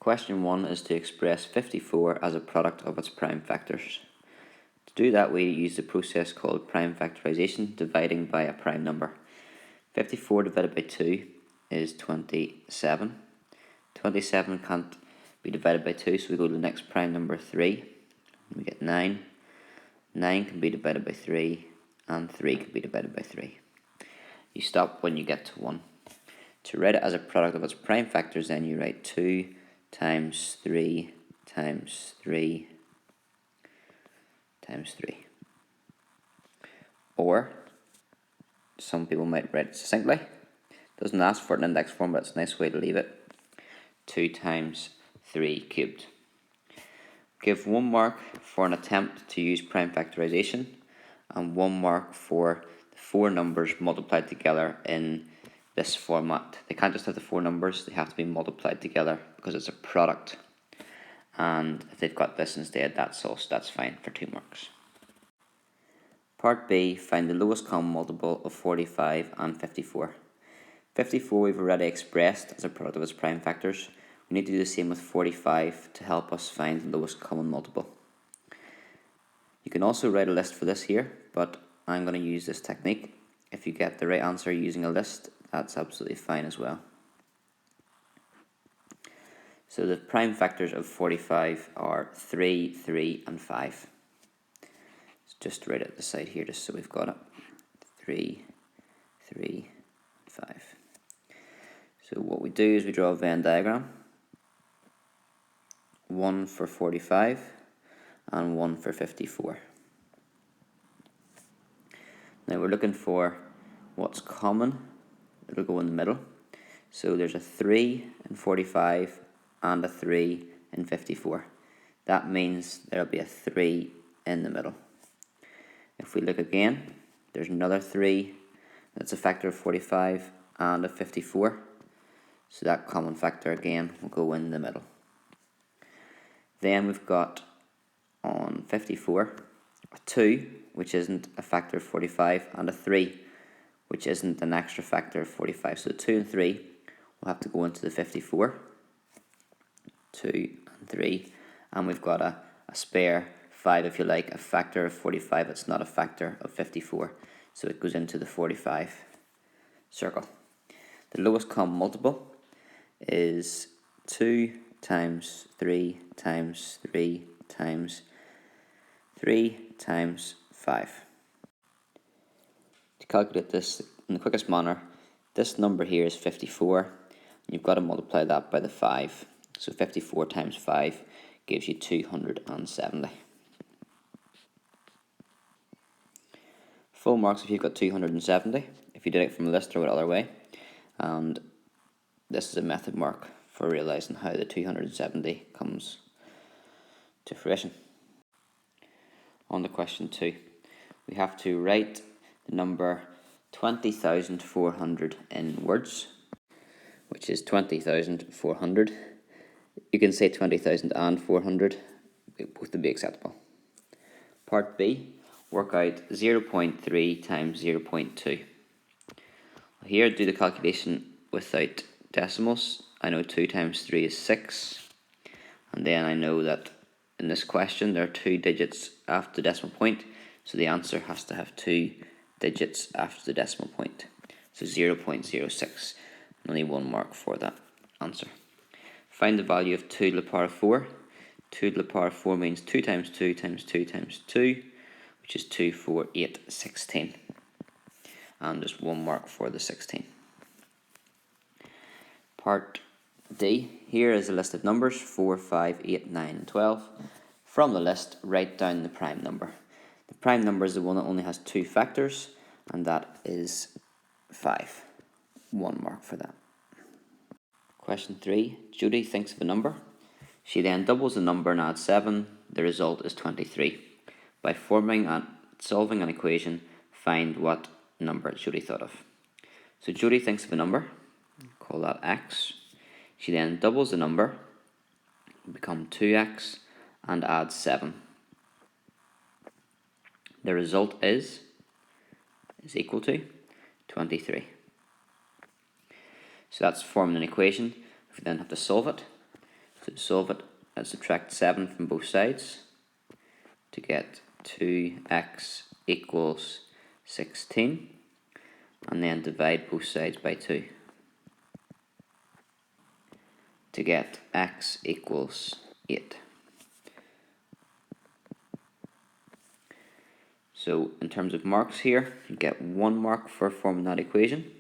Question 1 is to express 54 as a product of its prime factors. To do that, we use the process called prime factorization, dividing by a prime number. 54 divided by 2 is 27. 27 can't be divided by 2, so we go to the next prime number, 3. We get 9. 9 can be divided by 3, and 3 can be divided by 3. You stop when you get to 1. To write it as a product of its prime factors, then you write 2 times 3 times 3 times 3. Or, some people might write it succinctly. Doesn't ask for an index form, but it's a nice way to leave it. 2 times 3 cubed. Give 1 mark for an attempt to use prime factorization, and 1 mark for the 4 numbers multiplied together in this format. They can't just have the 4 numbers, they have to be multiplied together because it's a product. And if they've got this instead, that's fine for 2 marks. Part B, find the lowest common multiple of 45 and 54. 54 we've already expressed as a product of its prime factors. We need to do the same with 45 to help us find the lowest common multiple. You can also write a list for this here, but I'm going to use this technique. If you get the right answer using a list, that's absolutely fine as well. So the prime factors of 45 are 3, 3 and 5. So just write it at the side here just so we've got it. 3, 3, 5. So what we do is we draw a Venn diagram. 1 for 45 and 1 for 54. Now we're looking for what's common. It'll go in the middle. So there's a 3 in 45 and a 3 in 54. That means there'll be a 3 in the middle. If we look again, there's another 3. That's a factor of 45 and a 54. So that common factor again will go in the middle. Then we've got on 54 a 2, which isn't a factor of 45, and a 3, which isn't an extra factor of 45. So 2 and 3 will have to go into the 54. 2 and 3. And we've got a spare 5, if you like, a factor of 45. It's not a factor of 54. So it goes into the 45 circle. The lowest common multiple is 2 times 3 times 3 times 3 times 5. To calculate this in the quickest manner, this number here is 54, and you've got to multiply that by the 5. So 54 times 5 gives you 270. Full marks if you've got 270, if you did it from a list or the other way. And this is a method mark for realising how the 270 comes to fruition. On to question 2. We have to write the number 20,400 in words, which is 20,400. You can say 20,400, both would be acceptable. Part B, work out 0.3 times 0.2. Here, do the calculation without decimals. I know 2 times 3 is 6, and then I know that in this question there are 2 digits after the decimal point, so the answer has to have 2 digits after the decimal point. So 0.06, only 1 mark for that answer. Find the value of 2 to the power of 4. 2 to the power of 4 means 2 times 2 times 2 times 2, which is 2, 4, 8, 16. And just 1 mark for the 16. Part D, here is a list of numbers, 4, 5, 8, 9 and 12. From the list, write down the prime number. The prime number is the one that only has 2 factors, and that is 5. 1 mark for that. Question 3, Judy thinks of a number. She then doubles the number and adds 7. The result is 23. By forming and solving an equation, find what number Judy thought of. So Judy thinks of a number, call that x. She then doubles the number, become 2x, and adds 7. The result is equal to 23. So that's forming an equation. We then have to solve it. So to solve it, let's subtract 7 from both sides to get 2x equals 16, and then divide both sides by 2 to get x equals 8. So in terms of marks here, you get 1 mark for forming that equation,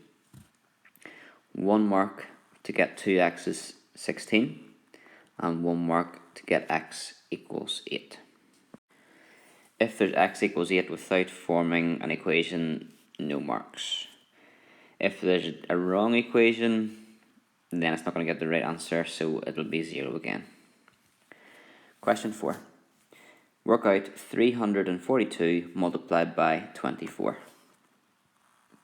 1 mark to get 2x is 16, and 1 mark to get x equals 8. If there's x equals 8 without forming an equation, no marks. If there's a wrong equation, then it's not going to get the right answer, so it'll be 0 again. Question 4. Work out 342 multiplied by 24.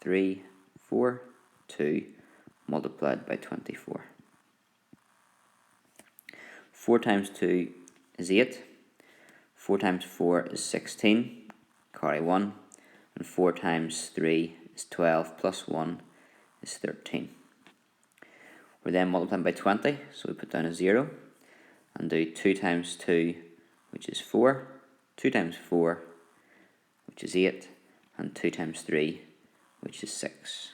342 multiplied by 24. 4 times 2 is 8. 4 times 4 is 16, carry 1. And 4 times 3 is 12, plus 1 is 13. We're then multiplying by 20, so we put down a 0. And do 2 times 2, which is 4. 2 times 4, which is 8, and 2 times 3, which is 6.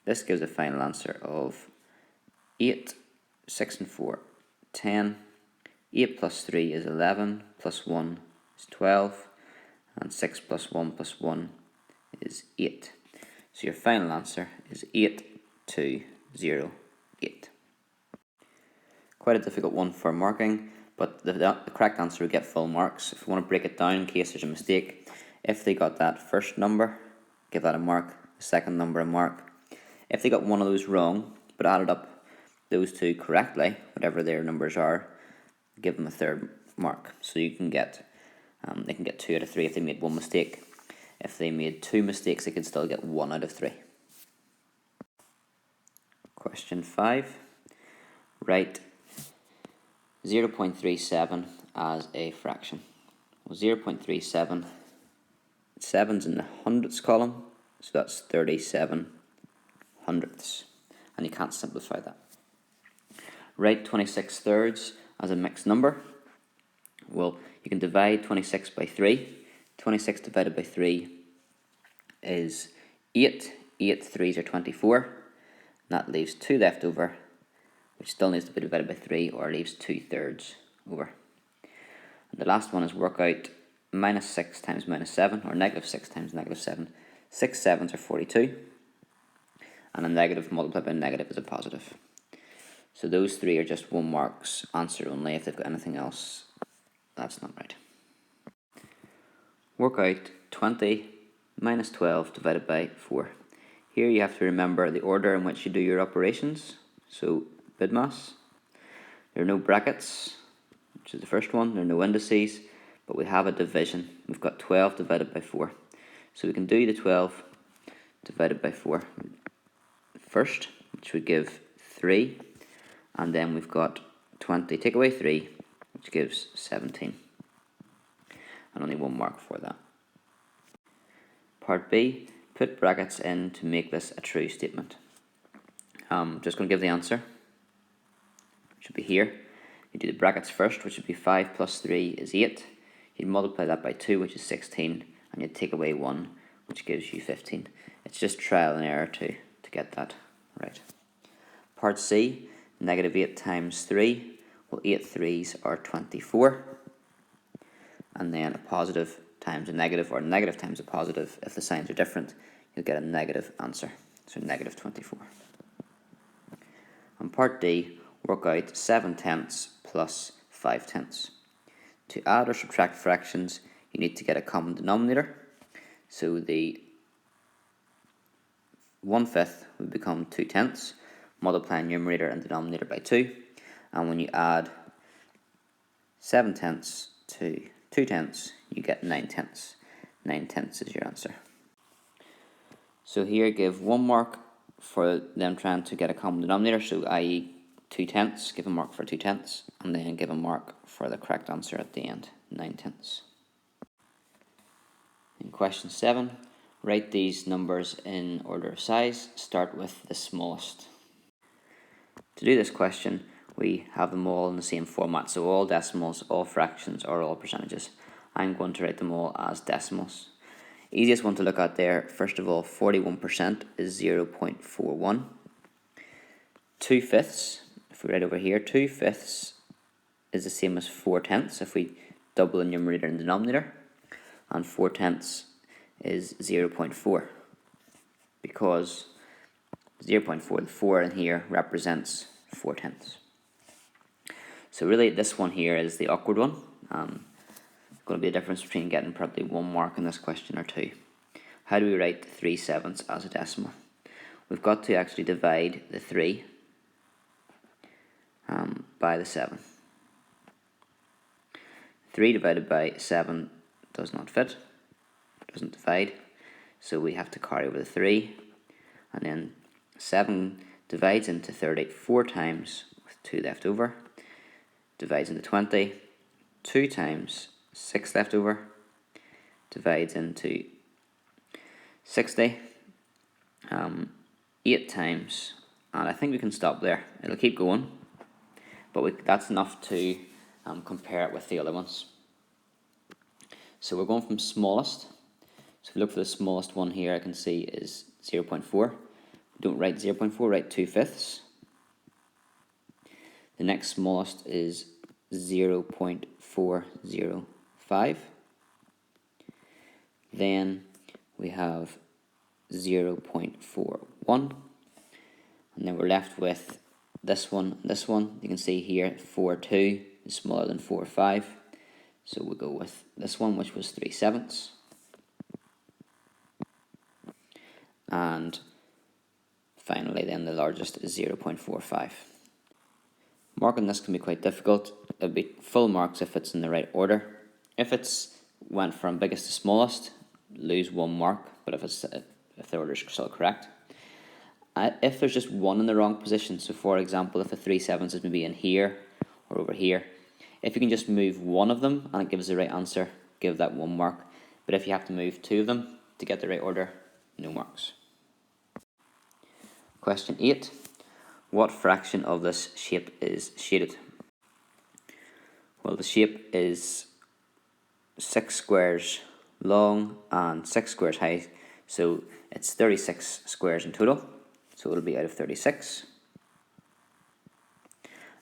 This gives a final answer of 8, 6 and 4, 10, 8 plus 3 is 11, plus 1 is 12, and 6 plus 1 plus 1 is 8. So your final answer is 8208. Quite a difficult one for marking, but the correct answer will get full marks. If you want to break it down in case there's a mistake, if they got that first number, give that a mark, the second number a mark. If they got one of those wrong, but added up those two correctly, whatever their numbers are, give them a third mark. So you can get, they can get 2 out of 3 if they made one mistake. If they made 2 mistakes, they could still get 1 out of 3. Question 5. Write 0.37 as a fraction. Well, 0.37, 7's in the hundredths column, so that's 37 hundredths, and you can't simplify that. Write 26 thirds as a mixed number. Well, you can divide 26 by 3. 26 divided by 3 is 8. 8 threes are 24. And that leaves 2 left over, which still needs to be divided by 3, or leaves 2 thirds over. And the last one is work out minus 6 times minus 7, or negative 6 times negative 7. 6 sevens are 42, and a negative multiplied by a negative is a positive. So those 3 are just 1 mark's answer only. If they've got anything else, that's not right. Work out 20 minus 12 divided by 4. Here you have to remember the order in which you do your operations. So BIDMAS, there are no brackets, which is the first one. There are no indices, but we have a division. We've got 12 divided by 4. So we can do the 12 divided by 4 first, which would give 3. And then we've got 20, take away 3, which gives 17. And only 1 mark for that. Part B, put brackets in to make this a true statement. Just going to give the answer, which should be here. You do the brackets first, which would be 5 plus 3 is 8. You'd multiply that by 2, which is 16, and you'd take away 1, which gives you 15. It's just trial and error to get that right. Part C, negative 8 times 3. Well, 8 threes are 24. And then a positive times a negative, or a negative times a positive, if the signs are different, you'll get a negative answer. So negative 24. On part D, work out 7 tenths plus 5 tenths. To add or subtract fractions, you need to get a common denominator. So the 1/5 would become 2 tenths, multiply numerator and denominator by 2. And when you add 7 tenths to 2 tenths, you get 9 tenths. 9 tenths is your answer. So here give 1 mark for them trying to get a common denominator, so i.e. 2 tenths, give a mark for 2 tenths, and then give a mark for the correct answer at the end, 9 tenths. In question 7, write these numbers in order of size. Start with the smallest. To do this question, we have them all in the same format. So all decimals, all fractions, or all percentages. I'm going to write them all as decimals. Easiest one to look at there, first of all, 41% is 0.41. 2/5, if we write over here, 2/5 is the same as 4/10 if we double the numerator and denominator. And 4/10 is 0.4, because 0.4, the 4 in here represents 4/10. So really this one here is the awkward one. Going to be a difference between getting probably 1 mark in this question or 2. How do we write 3/7 as a decimal? We've got to actually divide the 3 by the 7. 3 divided by 7 does not fit, doesn't divide, so we have to carry over the 3, and then 7 divides into 30 4 times with 2 left over, divides into 20 2 times, 6 left over, divides into 60 8 times, and I think we can stop there. It'll keep going, but that's enough to compare it with the other ones. So we're going from smallest. So if we look for the smallest one here, I can see is 0.4. We don't write 0.4, write 2/5. The next smallest is 0.405. Then we have 0.41, and then we're left with this one. This one, you can see here, 4.2 is smaller than 4.5, so we'll go with this one, which was 3/7. And finally, then the largest is 0.45. Marking this can be quite difficult. It'll be full marks if it's in the right order. If it's went from biggest to smallest, lose 1 mark, but if the order is still correct. If there's just one in the wrong position, so for example, if the 3/7 is maybe in here or over here, if you can just move one of them and it gives the right answer, give that 1 mark. But if you have to move 2 of them to get the right order, no marks. Question 8. What fraction of this shape is shaded? Well, the shape is 6 squares long and 6 squares high, so it's 36 squares in total, so it'll be out of 36.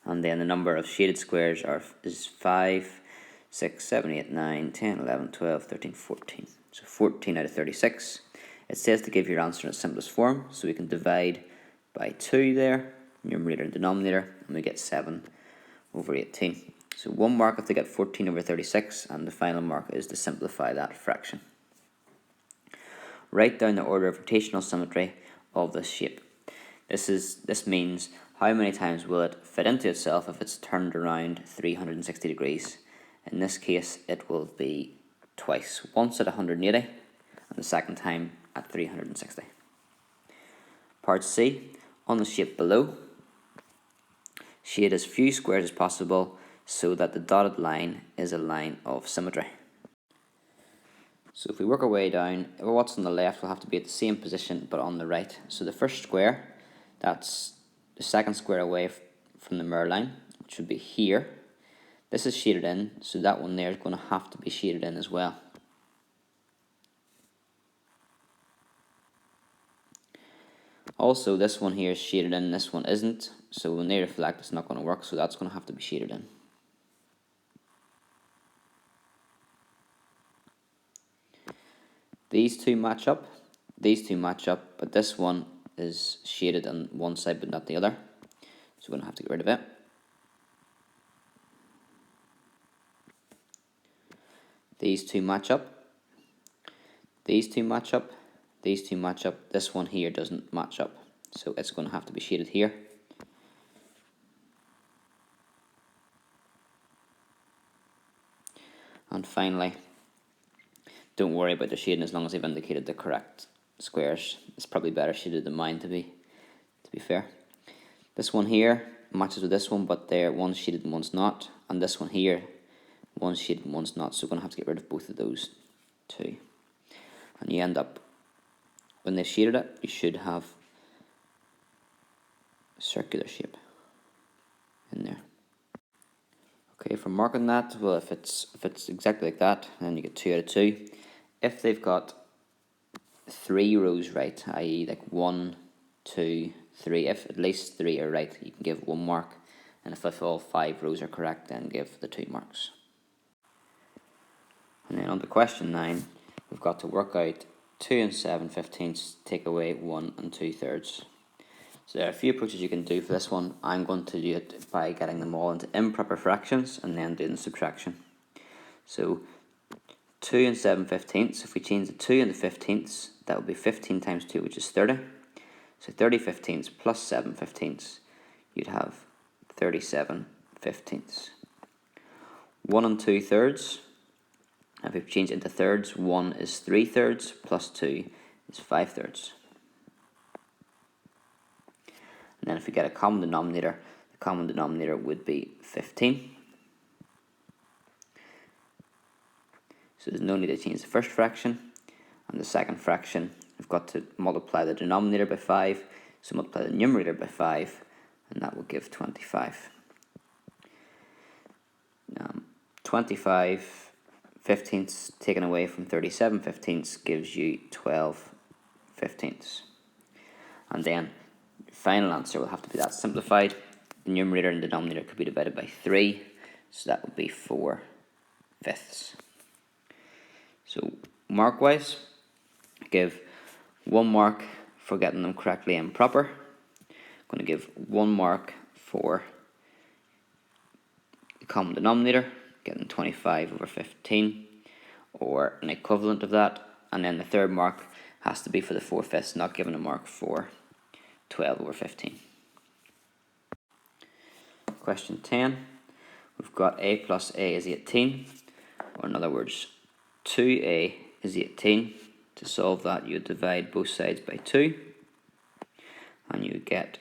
And then the number of shaded squares is 5, 6, 7, 8, 9, 10, 11, 12, 13, 14. So 14 out of 36. It says to give your answer in its simplest form, so we can divide by 2 there, numerator and denominator, and we get 7/18. So 1 mark if they get 14 over 36, and the final mark is to simplify that fraction. Write down the order of rotational symmetry of this shape. This means how many times will it fit into itself if it's turned around 360 degrees. In this case, it will be twice, once at 180 and the second time at 360. Part C, on the shape below, shade as few squares as possible so that the dotted line is a line of symmetry. So if we work our way down, what's on the left will have to be at the same position but on the right. So the first square, that's the second square away from the mirror line, which would be here. This is shaded in, so that one there is going to have to be shaded in as well. Also, this one here is shaded in, this one isn't, so when they reflect it's not going to work, so that's going to have to be shaded in. These two match up, but this one is shaded on one side but not the other, so we're going to have to get rid of it. These two match up, these two match up, these two match up, this one here doesn't match up, so it's going to have to be shaded here. And finally, don't worry about the shading as long as they've indicated the correct squares. It's probably better shaded than mine, to be fair. This one here matches with this one, but one's shaded and one's not. And this one here, one's shaded and one's not, so we're going to have to get rid of both of those two. And you end up, when they've shaded it, you should have a circular shape in there. Okay, for marking that, well, if it's exactly like that, then you get 2 out of 2. If they've got 3 rows right, i.e. like 1, 2, 3, if at least 3 are right, you can give 1 mark, and if all 5 rows are correct, then give the 2 marks. And then on to question 9, we've got to work out 2 and 7/15, take away 1 and 2/3. So there are a few approaches you can do for this one. I'm going to do it by getting them all into improper fractions and then doing the subtraction. So 2 and 7/15, if we change the 2 into 15ths, that would be 15 times 2, which is 30. So 30/15 plus 7/15, you'd have 37/15. 1 and 2/3, if we change it into thirds, 1 is 3/3 plus 2 is 5/3. And then if we get a common denominator, the common denominator would be 15. So there's no need to change the first fraction. And the second fraction, we've got to multiply the denominator by 5. So multiply the numerator by 5, and that will give 25. 25/15 taken away from 37/15 gives you 12/15. And then final answer will have to be that simplified. The numerator and denominator could be divided by 3, so that would be 4/5. So mark wise, give 1 mark for getting them correctly and proper. I'm going to give 1 mark for the common denominator, getting 25/15 or an equivalent of that, and then the third mark has to be for the 4/5, not giving a mark for 12/15. Question 10, we've got a plus a is 18, or in other words, 2a is 18. To solve that, you would divide both sides by 2, and you would get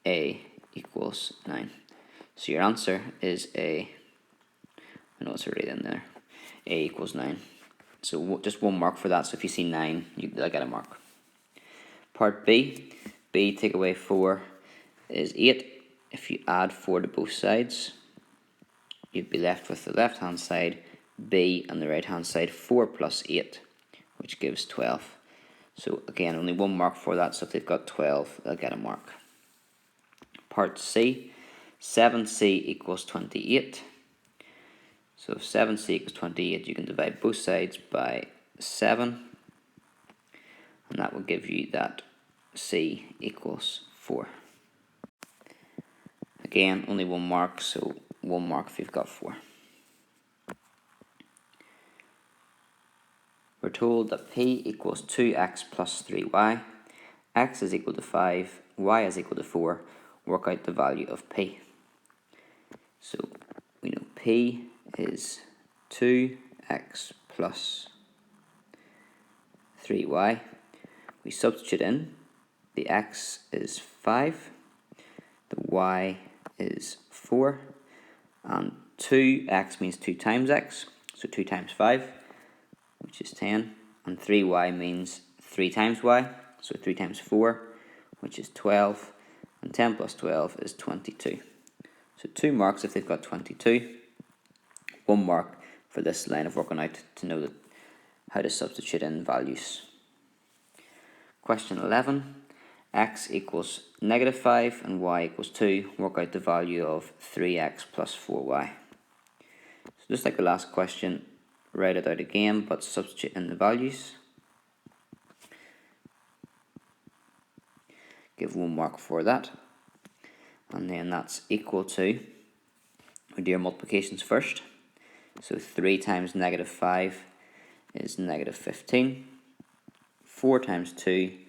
a equals 9. So your answer is I know it's already in there, a equals 9. So just 1 mark for that, so if you see 9, you'll get a mark. Part B, b take away 4 is 8. If you add 4 to both sides, you'd be left with the left hand side b and the right hand side 4 plus 8, which gives 12. So again, only 1 mark for that, so if they've got 12, they'll get a mark. Part C, 7c equals 28. So if 7c equals 28, you can divide both sides by 7, and that will give you that c equals 4. Again, only 1 mark, so 1 mark if you've got 4. We're told that p equals 2x plus 3y, x is equal to 5, y is equal to 4. Work out the value of p. So we know p is 2x plus 3y. We substitute in, the x is 5, the y is 4, and 2x means 2 times x, so 2 times 5, which is 10, and 3y means 3 times y, so 3 times 4, which is 12, and 10 plus 12 is 22. So 2 marks if they've got 22, 1 mark for this line of working out to know how to substitute in values. Question 11, x equals -5 and y equals 2. Work out the value of 3x plus 4y. So just like the last question, write it out again, but substitute in the values. Give 1 mark for that. And then that's equal to, we do our multiplications first. So 3 times -5 is -15. 4 times 2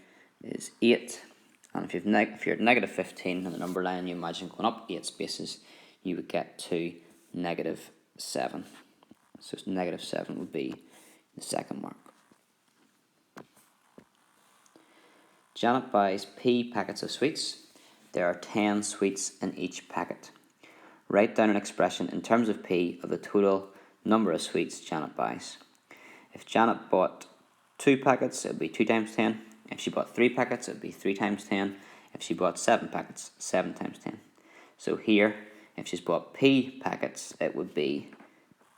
is 8. And if you're at -15 and the number line you imagine going up 8 spaces, you would get to -7. So -7 would be the second mark. Janet buys P packets of sweets. There are 10 sweets in each packet. Write down an expression in terms of P of the total number of sweets Janet buys. If Janet bought 2 packets, it would be 2 times 10. If she bought 3 packets, it would be 3 times 10. If she bought 7 packets, 7 times 10. So here, If she's bought P packets, it would be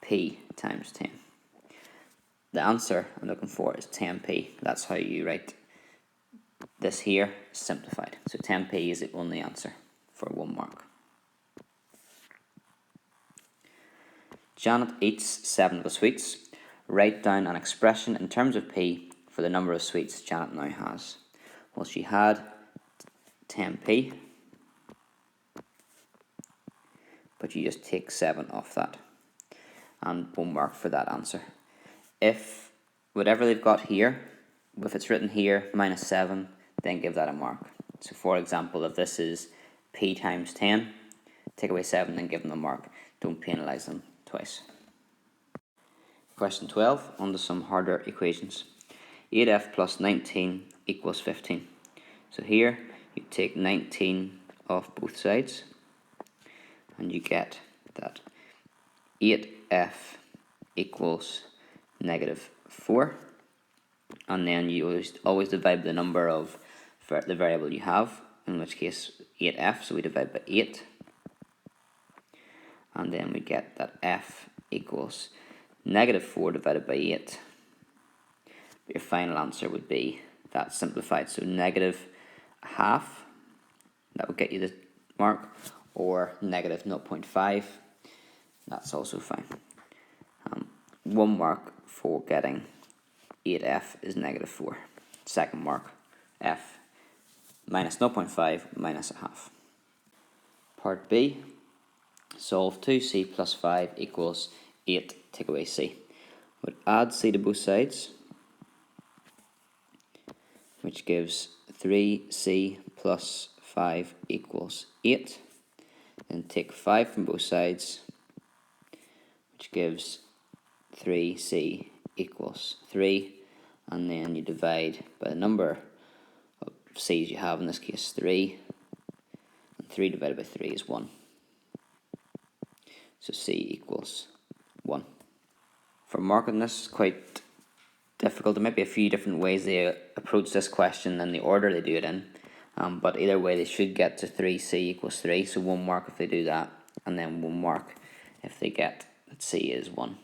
P times 10. The answer I'm looking for is 10p. That's how you write this here simplified. So 10p is the only answer for 1 mark. Janet eats 7 of the sweets. Write down an expression in terms of p for the number of sweets Janet now has. Well, she had 10p, but you just take 7 off that, and 1 mark for that answer. If whatever they've got here, if it's written here minus 7, then give that a mark. So for example, if this is p times 10, take away 7 and give them a mark. Don't penalise them twice. Question 12, on to some harder equations. 8f plus 19 equals 15. So here you take 19 off both sides, and you get that 8f equals negative 4. And then you always divide the number of the variable you have, in which case 8f, so we divide by 8. And then we get that f equals negative 4 divided by 8. Your final answer would be that simplified, so negative half, that would get you the mark, or negative 0.5, that's also fine. 1 mark for getting 8f is negative 4. Second mark, f minus 0.5 minus a half. Part B, solve 2c plus 5 equals 8, take away c. Would add c to both sides, which gives 3c plus 5 equals 8. Then take 5 from both sides, which gives 3c equals 3. And then you divide by the number of c's you have, in this case 3. And 3 divided by 3 is 1. So c equals 1. For marking this, quite difficult. There might be a few different ways they approach this question and the order they do it in. But either way, they should get to 3c equals 3. So 1 mark if they do that, and then 1 mark if they get that c is 1.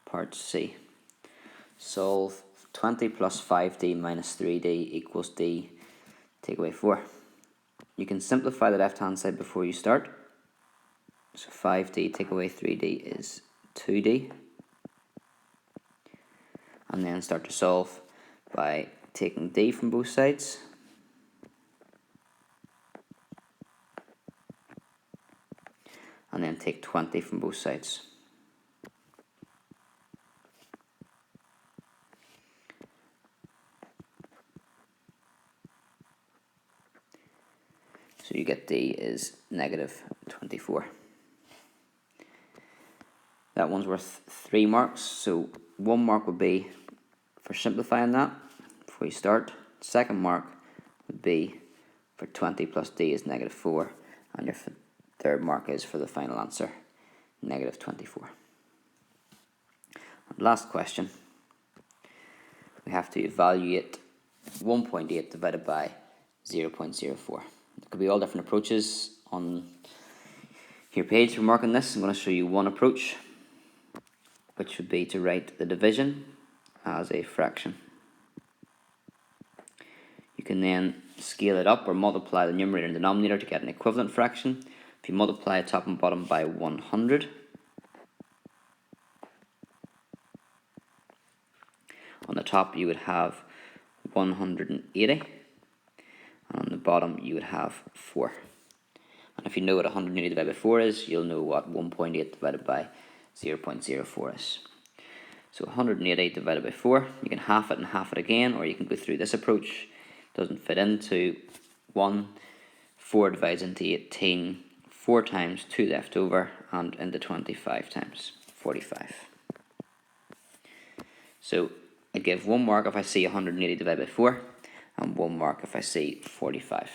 Part C. Solve 20 plus 5d minus 3d equals d, take away 4. You can simplify the left hand side before you start. So 5d take away 3d is 2d. And then start to solve by taking d from both sides. And then take 20 from both sides. So you get d is negative 24. That one's worth 3 marks, so 1 mark would be for simplifying that before you start. Second mark would be for 20 plus d is negative 4, and your third mark is for the final answer, negative 24. And last question, we have to evaluate 1.8 divided by 0.04. There could be all different approaches on your page for marking this. I'm going to show you one approach, which would be to write the division as a fraction. You can then scale it up or multiply the numerator and denominator to get an equivalent fraction. If you multiply top and bottom by 100, on the top you would have 180, and on the bottom you would have 4. And if you know what 180 divided by 4 is, you'll know what 1.8 divided by 0.04 is. So 180 divided by 4, you can half it and half it again, or you can go through this approach. It doesn't fit into 1. 4 divides into 18 4 times, 2 left over, and into 25 times, 45. So I give 1 mark if I see 180 divided by 4, and 1 mark if I see 45.